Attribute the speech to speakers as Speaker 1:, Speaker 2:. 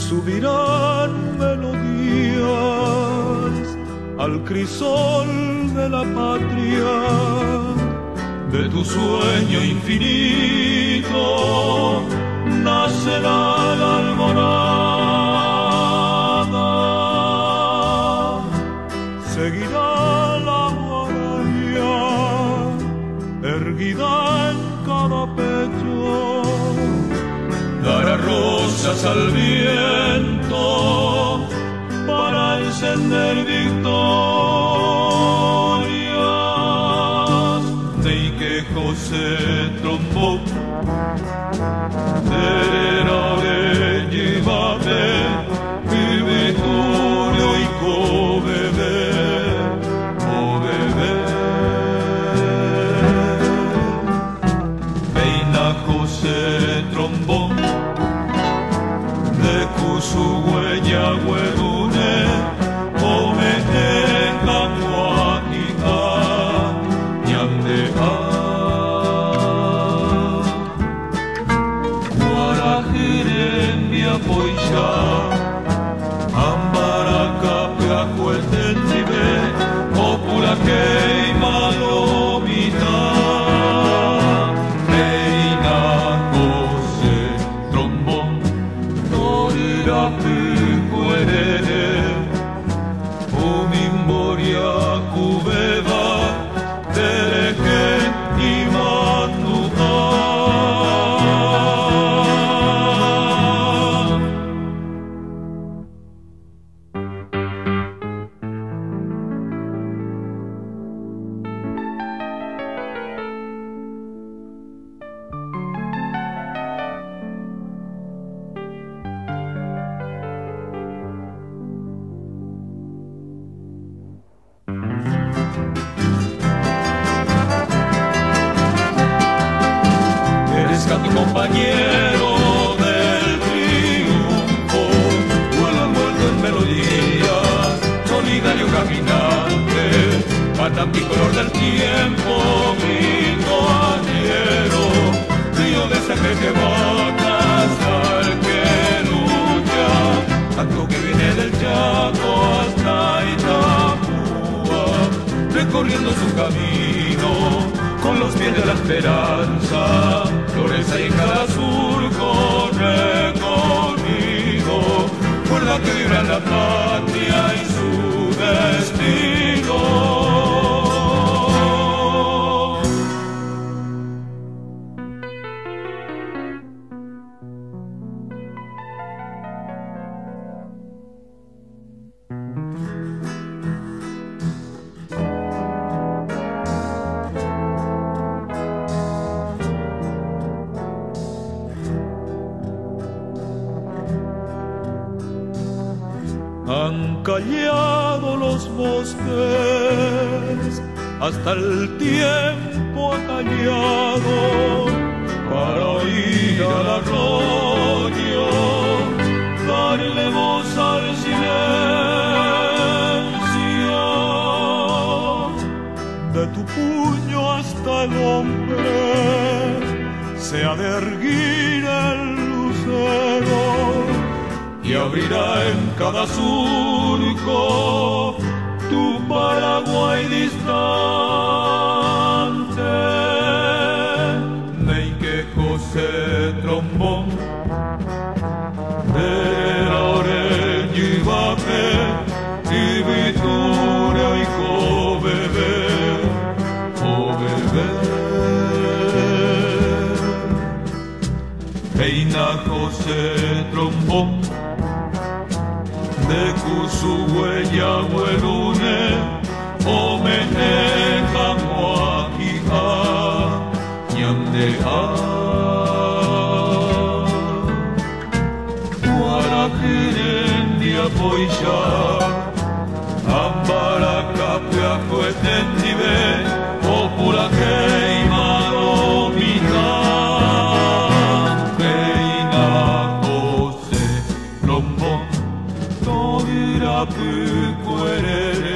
Speaker 1: subirán melodías al crisol de la patria, de tu sueño infinito nacerá la alborada, seguirá la guardia erguida en cada pecho, dará rosas al viento para encender victorias. De que José trombó, de llevame, y Vittorio y Cobebe, Cobebe. Peina José trombón, de su huella huerune, omete campuaquita, ñandea. Guarajiren viapoisha, ambaraca peacuetendibe, opula queima lomita. Peina José trombón, Puerere, Umimboria Cubeba, Tereke y Manuka. Tu compañero del triunfo, vuelo envuelto en melodías, solidario caminante, pata mi color del tiempo, grito añero, río de sangre que baja hasta el que lucha, tanto que viene del Chaco hasta Itapúa, recorriendo su camino con los pies de la esperanza, flores hay en cada surco recorrido, por la que vibra la patria y su destino. Han callado los bosques, hasta el tiempo ha callado, para oír al arroyo, darle voz al silencio. De tu puño hasta el hombre se ha de erguir el lucero, y abrirá en cada surco tu Paraguay distante. Neike José trombón, de la oreña y Ibape, y Vittorio y Cobebe, Cobebe. Peina José trombón, de su huella huerune, omene campuaquija, ñandea. Guarajiren viapoisha, ambaraca peacuetendibe, opula queima lomita. Peina José trombón, Puerere.